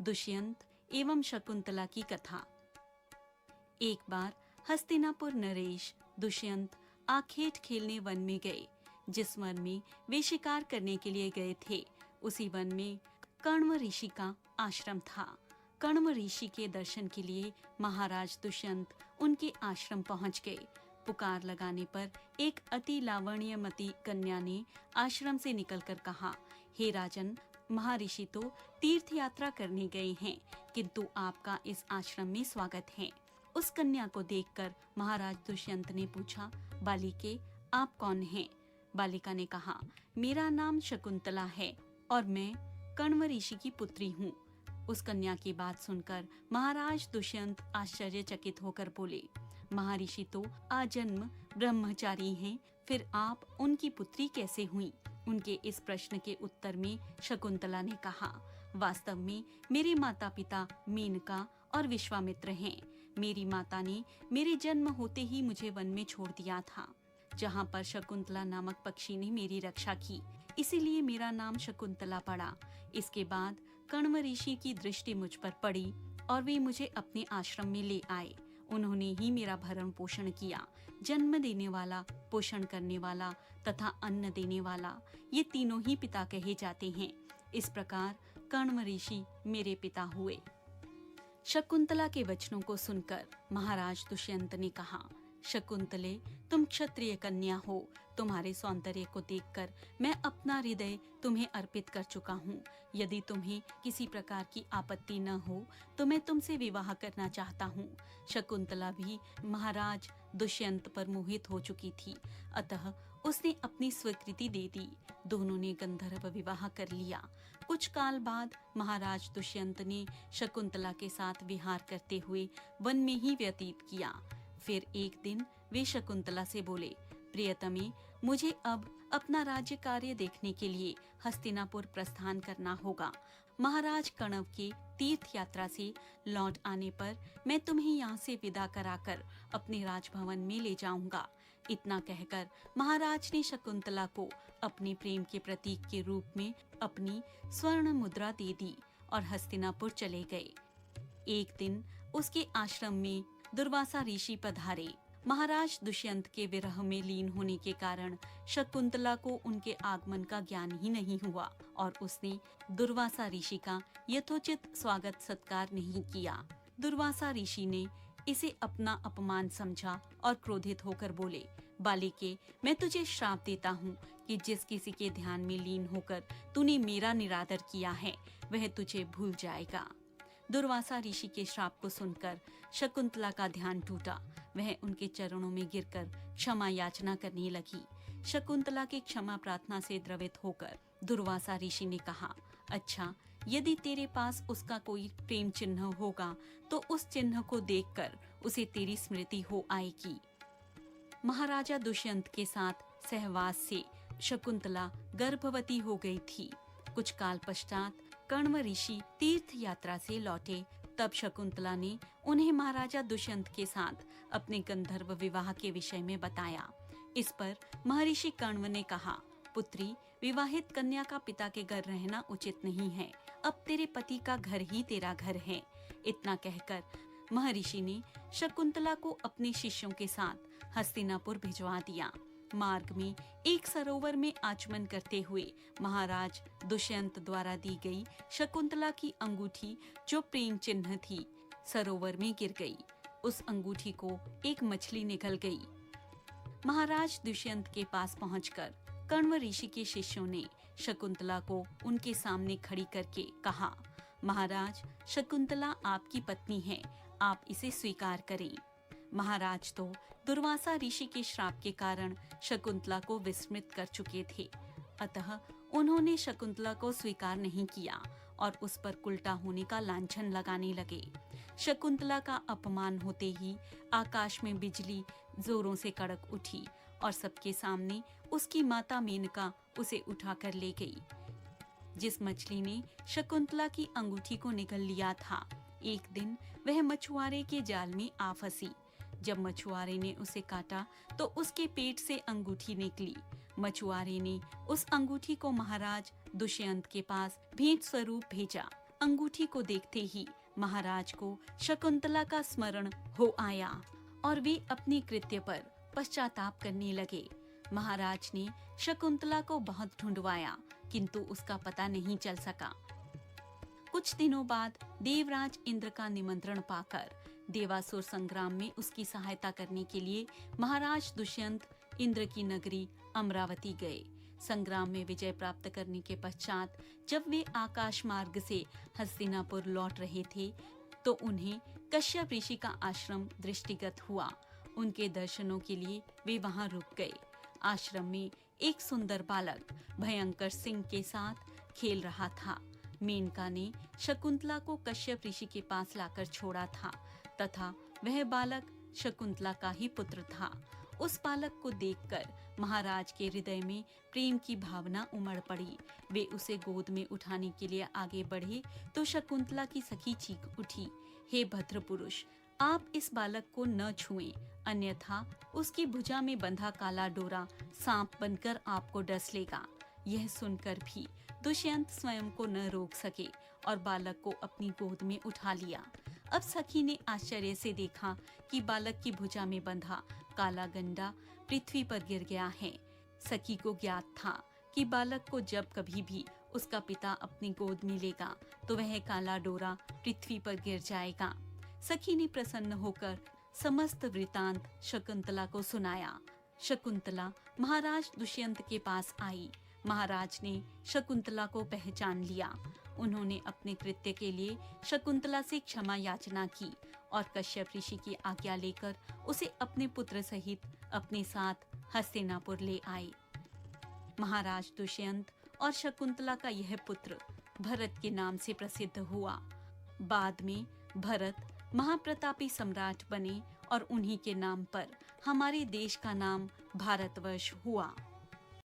दुष्यंत एवं शकुंतला की कथा। एक बार हस्तिनापुर नरेश दुष्यंत आखेट खेलने वन में गए। जिस वन में वे शिकार करने के लिए गए थे, उसी वन में कण्व ऋषि का आश्रम था। कण्व ऋषि के दर्शन के लिए महाराज दुष्यंत उनके आश्रम पहुंच गए। पुकार लगाने पर एक अति लावण्यमती कन्या ने आश्रम से निकलकर कहा, हे राजन, महर्षि तो तीर्थ यात्रा करने गए हैं, किंतु आपका इस आश्रम में स्वागत है। उस कन्या को देखकर महाराज दुष्यंत ने पूछा, बालिके, आप कौन हैं? बालिका ने कहा, मेरा नाम शकुंतला है और मैं कण्व ऋषि की पुत्री हूँ। उस कन्या की बात सुनकर महाराज दुष्यंत आश्चर्यचकित होकर बोले, महर्षि तो आजन्म ब्रह्मचारी हैं, फिर आप उनकी पुत्री कैसे हुई? उनके इस प्रश्न के उत्तर में शकुंतला ने कहा, वास्तव में मेरे माता पिता मेनका और विश्वामित्र हैं। मेरी माता ने मेरे जन्म होते ही मुझे वन में छोड़ दिया था, जहाँ पर शकुंतला नामक पक्षी ने मेरी रक्षा की, इसीलिए मेरा नाम शकुंतला पड़ा। इसके बाद कण्व ऋषि की दृष्टि मुझ पर पड़ी और वे मुझे अपने आश्रम में ले आए। उन्होंने ही मेरा भरण पोषण किया। जन्म देने वाला, पोषण करने वाला तथा अन्न देने वाला, ये तीनों ही पिता कहे जाते हैं। इस प्रकार कण्व ऋषि मेरे पिता हुए। शकुंतला के वचनों को सुनकर महाराज दुष्यंत ने कहा, शकुंतले, तुम क्षत्रिय कन्या हो। तुम्हारे सौंदर्य को देखकर मैं अपना हृदय तुम्हें अर्पित कर चुका हूँ। यदि तुम्हें किसी प्रकार की आपत्ति न हो तो मैं तुमसे विवाह करना चाहता हूँ। शकुंतला भी महाराज दुष्यंत पर मोहित हो चुकी थी, अतः उसने अपनी स्वीकृति दे दी। दोनों ने गंधर्व विवाह कर लिया। कुछ काल बाद महाराज दुष्यंत ने शकुंतला के साथ विहार करते हुए वन में ही व्यतीत किया। फिर एक दिन वे शकुंतला से बोले, प्रियतमे, मुझे अब अपना राज्य कार्य देखने के लिए हस्तिनापुर प्रस्थान करना होगा। महाराज कण्व के तीर्थ यात्रा से लौट आने पर मैं तुम्हें यहाँ से विदा कराकर अपने राजभवन में ले जाऊंगा। इतना कहकर महाराज ने शकुंतला को अपने प्रेम के प्रतीक के रूप में अपनी स्वर्ण मुद्रा दे दी और हस्तिनापुर चले गए। एक दिन उसके आश्रम में दुर्वासा ऋषि पधारे। महाराज दुष्यंत के विरह में लीन होने के कारण शकुंतला को उनके आगमन का ज्ञान ही नहीं हुआ और उसने दुर्वासा ऋषि का यथोचित स्वागत सत्कार नहीं किया। दुर्वासा ऋषि ने इसे अपना अपमान समझा और क्रोधित होकर बोले, बालिके, मैं तुझे श्राप देता हूँ कि जिस किसी के ध्यान में लीन होकर तूने मेरा निरादर किया है, वह तुझे भूल जाएगा। दुर्वासा ऋषि के श्राप को सुनकर शकुंतला का ध्यान टूटा। वह उनके चरणों में गिरकर क्षमा याचना करने लगी। शकुंतला की क्षमा प्रार्थना से द्रवित होकर दुर्वासा ऋषि ने कहा, अच्छा, यदि तेरे पास उसका कोई प्रेम चिन्ह होगा तो उस चिन्ह को देखकर उसे तेरी स्मृति हो आएगी। महाराजा दुष्यंत के साथ सहवास से शकुंतला गर्भवती हो गई थी। कुछ काल पश्चात कण्व ऋषि तीर्थ यात्रा से लौटे। तब शकुंतला ने उन्हें महाराजा दुष्यंत के साथ अपने गंधर्व विवाह के विषय में बताया। इस पर महर्षि कण्व ने कहा, पुत्री, विवाहित कन्या का पिता के घर रहना उचित नहीं है। अब तेरे पति का घर ही तेरा घर है। इतना कहकर महर्षि ने शकुंतला को अपने शिष्यों के साथ हस्तिनापुर भिजवा दिया। मार्ग में एक सरोवर में आचमन करते हुए महाराज दुष्यंत द्वारा दी गई शकुंतला की अंगूठी, जो प्रेम चिन्ह थी, सरोवर में गिर गई। उस अंगूठी को एक मछली निगल गई। महाराज दुष्यंत के पास पहुंचकर कण्व ऋषि के शिष्यों ने शकुंतला को उनके सामने खड़ी करके कहा, महाराज, शकुंतला आपकी पत्नी है, आप इसे स्वीकार करें। महाराज तो दुर्वासा ऋषि के श्राप के कारण शकुंतला को विस्मृत कर चुके थे, अतः उन्होंने शकुंतला को स्वीकार नहीं किया और उस पर उल्टा होने का लांछन लगाने लगे। शकुंतला का अपमान होते ही आकाश में बिजली जोरों से कड़क उठी और सबके सामने उसकी माता मेनका उसे उठाकर ले गई। जिस मछली ने शकुंतला की अंगूठी को निगल लिया था, एक दिन वह मछुआरे के जाल में आ फंसी। जब मछुआरे ने उसे काटा तो उसके पेट से अंगूठी निकली। मछुआरे ने उस अंगूठी को महाराज दुष्यंत के पास भेंट स्वरूप भेजा। अंगूठी को देखते ही महाराज को शकुंतला का स्मरण हो आया और वे अपने कृत्य पर पश्चाताप करने लगे। महाराज ने शकुंतला को बहुत ढूंढवाया किंतु उसका पता नहीं चल सका। कुछ दिनों बाद देवराज इंद्र का निमंत्रण पाकर देवासुर संग्राम में उसकी सहायता करने के लिए महाराज दुष्यंत इंद्र की नगरी अमरावती गए। संग्राम में विजय प्राप्त करने के पश्चात जब वे आकाश मार्ग से हस्तिनापुर लौट रहे थे तो उन्हें कश्यप ऋषि का आश्रम दृष्टिगत हुआ। उनके दर्शनों के लिए वे वहां रुक गए। आश्रम में एक सुंदर बालक भयंकर सिंह के साथ खेल रहा था। मेनका ने शकुंतला को कश्यप ऋषि के पास लाकर छोड़ा था तथा वह बालक शकुंतला का ही पुत्र था। उस बालक को देखकर महाराज के हृदय में प्रेम की भावना उमड़ पड़ी। वे उसे गोद में उठाने के लिए आगे बढ़े तो शकुंतला की सखी चीख उठी, हे भद्र पुरुष, आप इस बालक को न छुएं, अन्यथा उसकी भुजा में बंधा काला डोरा सांप बनकर आपको डस लेगा। यह सुनकर भी दुष्यंत स्वयं को न रोक सके और बालक को अपनी गोद में उठा लिया। अब सखी ने आश्चर्य से देखा कि बालक की भुजा में बंधा काला गंडा पृथ्वी पर गिर गया है। सखी को ज्ञात था कि बालक को जब कभी भी उसका पिता अपनी गोद में लेगा तो वह काला डोरा पृथ्वी पर गिर जाएगा। सखी ने प्रसन्न होकर समस्त वृतांत शकुंतला को सुनाया। शकुंतला महाराज दुष्यंत के पास आई। महाराज ने शकुंतला को पहचान लिया। उन्होंने अपने कृत्य के लिए शकुंतला से क्षमा याचना की और कश्यप ऋषि की आज्ञा लेकर उसे अपने पुत्र सहित अपने साथ हस्तिनापुर ले आए। महाराज दुष्यंत और शकुंतला का यह पुत्र भरत के नाम से प्रसिद्ध हुआ। बाद में भरत महाप्रतापी सम्राट बने और उन्हीं के नाम पर हमारे देश का नाम भारतवर्ष हुआ।